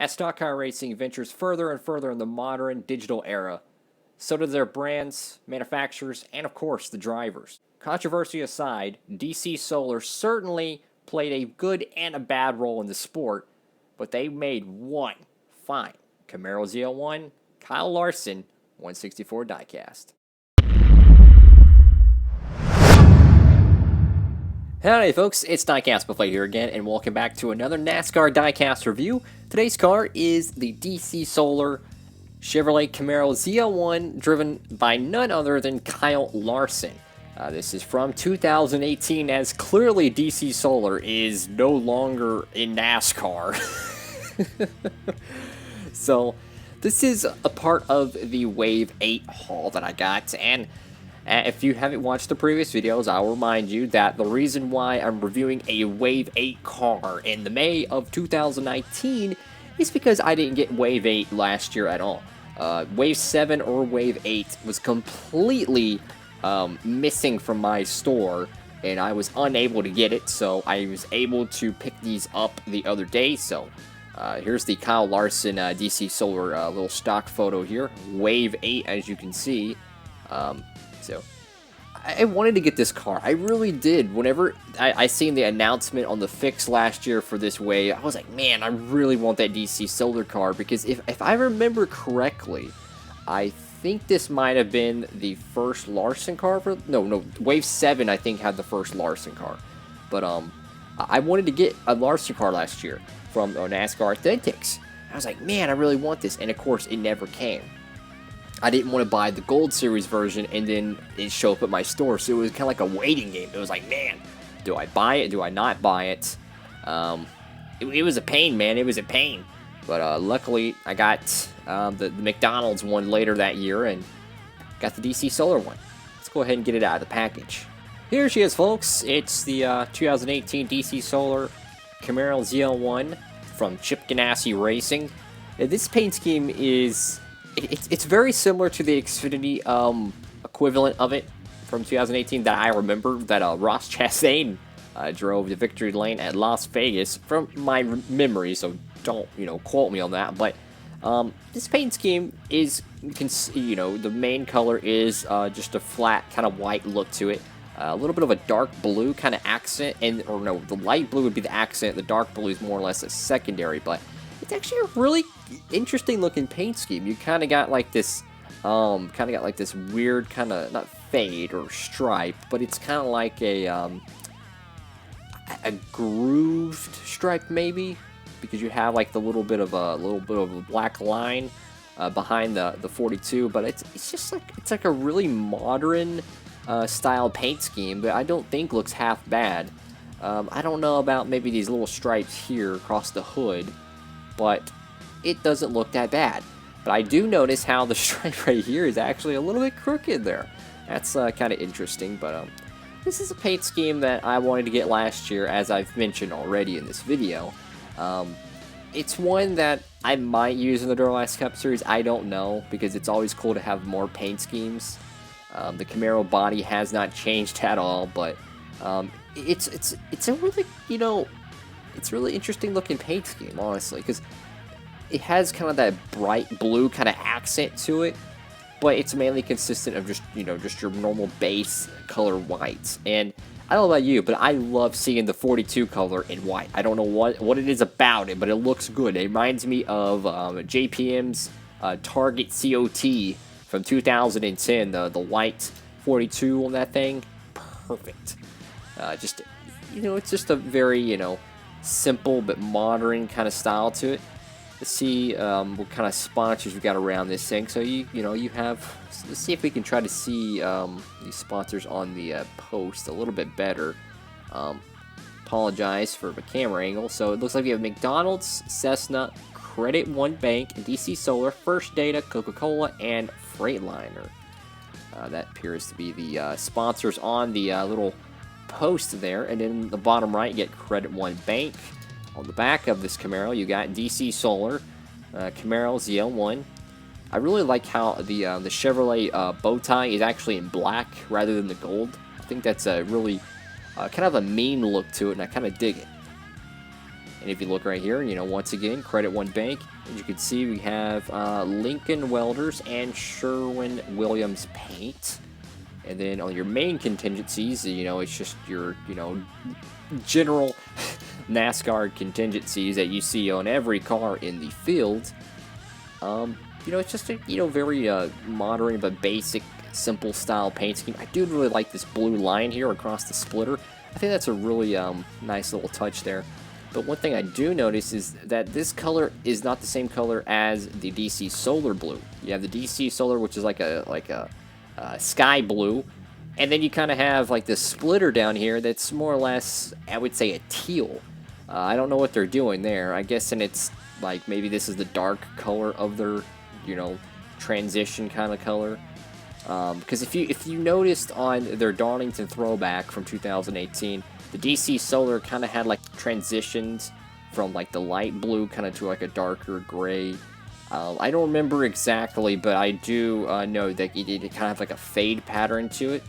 As stock car racing ventures further and further in the modern digital era, so do their brands, manufacturers, and of course the drivers. Controversy aside, DC Solar certainly played a good and a bad role in the sport, but they made one fine CAMARO ZL1 Kyle Larson 164 diecast. Howdy folks, it's Diecastbuffet here again, and welcome back to another NASCAR diecast review. Today's car is the DC Solar Chevrolet Camaro ZL1, driven by none other than Kyle Larson. This is from 2018, as clearly DC Solar is no longer in NASCAR. So, this is a part of the Wave 8 haul that I got, and if you haven't watched the previous videos, I'll remind you that the reason why I'm reviewing a Wave 8 car in the May of 2019 is because I didn't get Wave 8 last year at all. Wave 7 or Wave 8 was completely missing from my store, and I was unable to get it, so I was able to pick these up the other day. So here's the Kyle Larson DC Solar little stock photo here, Wave 8, as you can see. So, I wanted to get this car. I really did. Whenever I seen the announcement on the fix last year for this Wave, I was like, man, I really want that DC Solar car, because if I remember correctly, I think this might have been the first Larson car for... No, Wave 7 I think had the first Larson car. But, I wanted to get a Larson car last year from NASCAR Authentics. I was like, man, I really want this, and of course, it never came. I didn't want to buy the Gold Series version and then it showed up at my store, so it was kind of like a waiting game. It was like, man, do I buy it? Do I not buy it? It was a pain, man. It was a pain. But luckily, I got the McDonald's one later that year and got the DC Solar one. Let's go ahead and get it out of the package. Here she is, folks. It's the 2018 DC Solar Camaro ZL1 from Chip Ganassi Racing. This paint scheme is... It's very similar to the Xfinity equivalent of it from 2018 that I remember, that Ross Chastain drove to victory lane at Las Vegas, from my memory, so don't, quote me on that. But this paint scheme is, the main color is just a flat kind of white look to it. A little bit of a dark blue kind of accent, the light blue would be the accent, the dark blue is more or less a secondary, but it's actually a really interesting looking paint scheme. You kind of got like this, weird kind of, not fade or stripe, but it's kind of like a grooved stripe maybe, because you have like the little bit of a black line behind the 42. But it's just like, it's like a really modern style paint scheme that I don't think looks half bad. I don't know about maybe these little stripes here across the hood, but it doesn't look that bad. But I do notice how the stripe right here is actually a little bit crooked there. That's kind of interesting, but this is a paint scheme that I wanted to get last year, as I've mentioned already in this video. It's one that I might use in the Duralast Cup Series, I don't know, because it's always cool to have more paint schemes. The Camaro body has not changed at all, but it's a really, it's really interesting looking paint scheme, honestly, because it has kind of that bright blue kind of accent to it, but it's mainly consistent of just, just your normal base color whites. And I don't know about you, but I love seeing the 42 color in white. I don't know what it is about it, but it looks good. It reminds me of JPM's Target COT from 2010, the white 42 on that thing. Perfect. Just, it's just a very, simple but modern kind of style to it. Let's see what kind of sponsors we got around this thing. So you have. Let's see if we can try to see these sponsors on the post a little bit better. Apologize for the camera angle. So it looks like we have McDonald's, Cessna, Credit One Bank, DC Solar, First Data, Coca-Cola, and Freightliner. That appears to be the sponsors on the little post there. And in the bottom right, you get Credit One Bank. On the back of this Camaro, you got DC Solar, Camaro ZL1. I really like how the Chevrolet bow tie is actually in black rather than the gold. I think that's a really kind of a mean look to it, and I kind of dig it. And if you look right here, you know, once again, Credit One Bank. As you can see, we have Lincoln Welders and Sherwin-Williams Paint. And then on your main contingencies, you know, it's just your, you know, general NASCAR contingencies that you see on every car in the field. You know, it's just a, you know, very modern but basic, simple style paint scheme. I do really like this blue line here across the splitter. I think that's a really nice little touch there. But one thing I do notice is that this color is not the same color as the DC Solar Blue. You have the DC Solar, which is like a sky blue, and then you kind of have like this splitter down here that's more or less, I would say, a teal. I don't know what they're doing there. I guess, and it's like maybe this is the dark color of their, you know, transition kind of color. Because if you noticed on their Darlington throwback from 2018, the DC Solar kind of had like transitions from like the light blue kind of to like a darker gray. I don't remember exactly, but I do know that it kind of have like a fade pattern to it.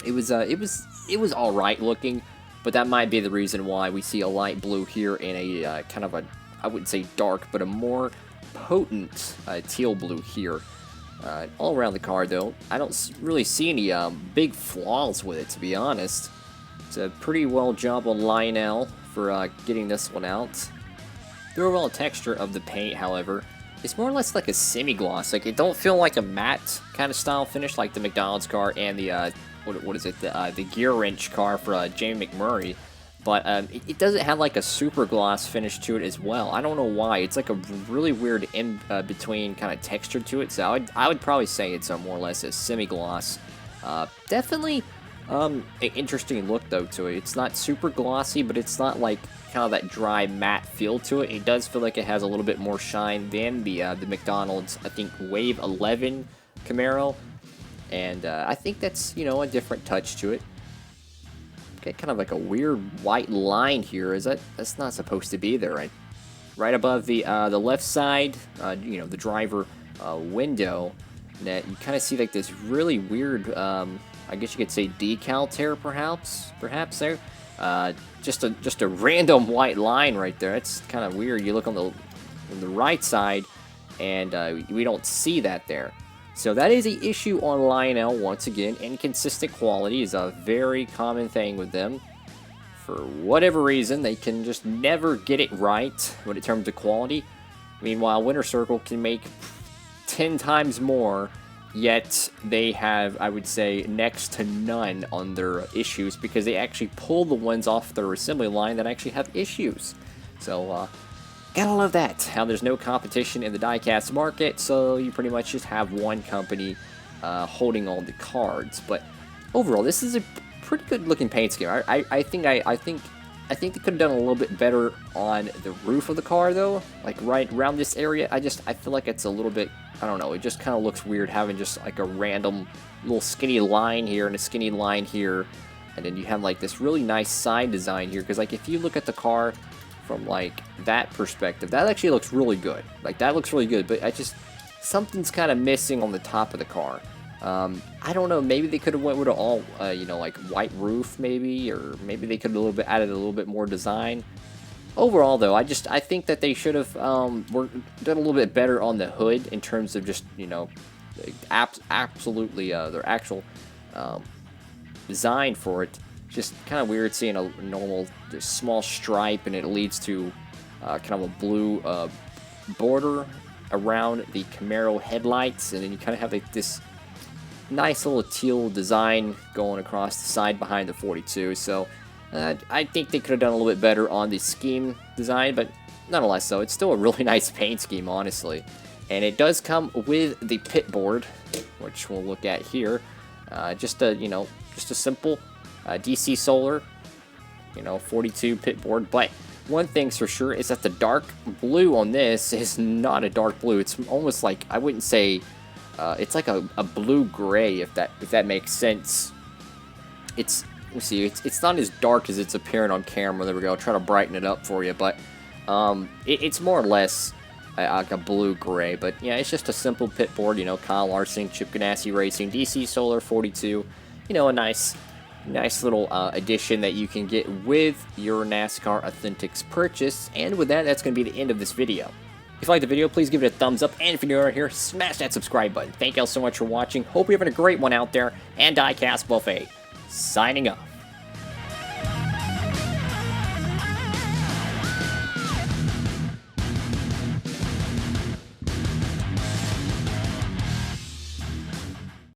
It was all right looking, but that might be the reason why we see a light blue here in a kind of a, I wouldn't say dark, but a more potent teal blue here. All around the car, though, I don't really see any big flaws with it, to be honest. It's a pretty well job on Lionel for getting this one out. The overall texture of the paint, however, is more or less like a semi-gloss. Like, it don't feel like a matte kind of style finish like the McDonald's car and the, what is it, the gear wrench car for Jamie McMurray. But it doesn't have like a super gloss finish to it as well. I don't know why. It's like a really weird in between kind of texture to it. So I would probably say it's more or less a semi-gloss. Definitely an interesting look though to it. It's not super glossy, but it's not like kind of that dry matte feel to it. It does feel like it has a little bit more shine than the McDonald's, I think, Wave 11 Camaro. And I think that's, you know, a different touch to it. Get kind of like a weird white line here. That's not supposed to be there, right? Right above the left side, you know, the driver window. That you kind of see like this really weird, I guess you could say decal tear, perhaps there. Just a random white line right there. It's kind of weird. You look on the right side, and we don't see that there. So that is the issue on Lionel. Once again, inconsistent quality is a very common thing with them. For whatever reason, they can just never get it right when it comes to quality. Meanwhile, Winter Circle can make 10 times more, yet they have, I would say, next to none on their issues because they actually pull the ones off their assembly line that actually have issues. So, gotta love that, how there's no competition in the diecast market, so you pretty much just have one company holding all the cards. But overall, this is a pretty good looking paint scheme. I think they could have done a little bit better on the roof of the car though, like right around this area. I feel like it's a little bit, I don't know, it just kind of looks weird having just like a random little skinny line here and a skinny line here, and then you have like this really nice side design here, because like if you look at the car from like that perspective, that actually looks really good. Like that looks really good, but something's kind of missing on the top of the car. I don't know, maybe they could have went with an all, you know, like white roof maybe, or maybe they could have added a little bit more design. Overall though, I think that they should have done a little bit better on the hood in terms of just, you know, absolutely their actual design for it. Just kind of weird seeing a normal small stripe and it leads to kind of a blue border around the Camaro headlights, and then you kind of have like this nice little teal design going across the side behind the 42. So I think they could have done a little bit better on the scheme design, but nonetheless, so it's still a really nice paint scheme, honestly. And it does come with the pit board, which we'll look at here. Just a simple DC Solar, 42 pit board. But one thing's for sure is that the dark blue on this is not a dark blue. It's almost like, I wouldn't say, it's like a blue-gray, if that makes sense. Let me see, it's not as dark as it's appearing on camera. There we go. I'll try to brighten it up for you, but it's more or less like a blue-gray. But yeah, it's just a simple pit board. Kyle Larson, Chip Ganassi Racing, DC Solar 42. A nice Nice little addition that you can get with your NASCAR Authentics purchase. And with that, that's going to be the end of this video. If you like the video, please give it a thumbs up, and if you're new around here, smash that subscribe button. Thank you all so much for watching. Hope you're having a great one out there, and Diecastbuffet, signing off.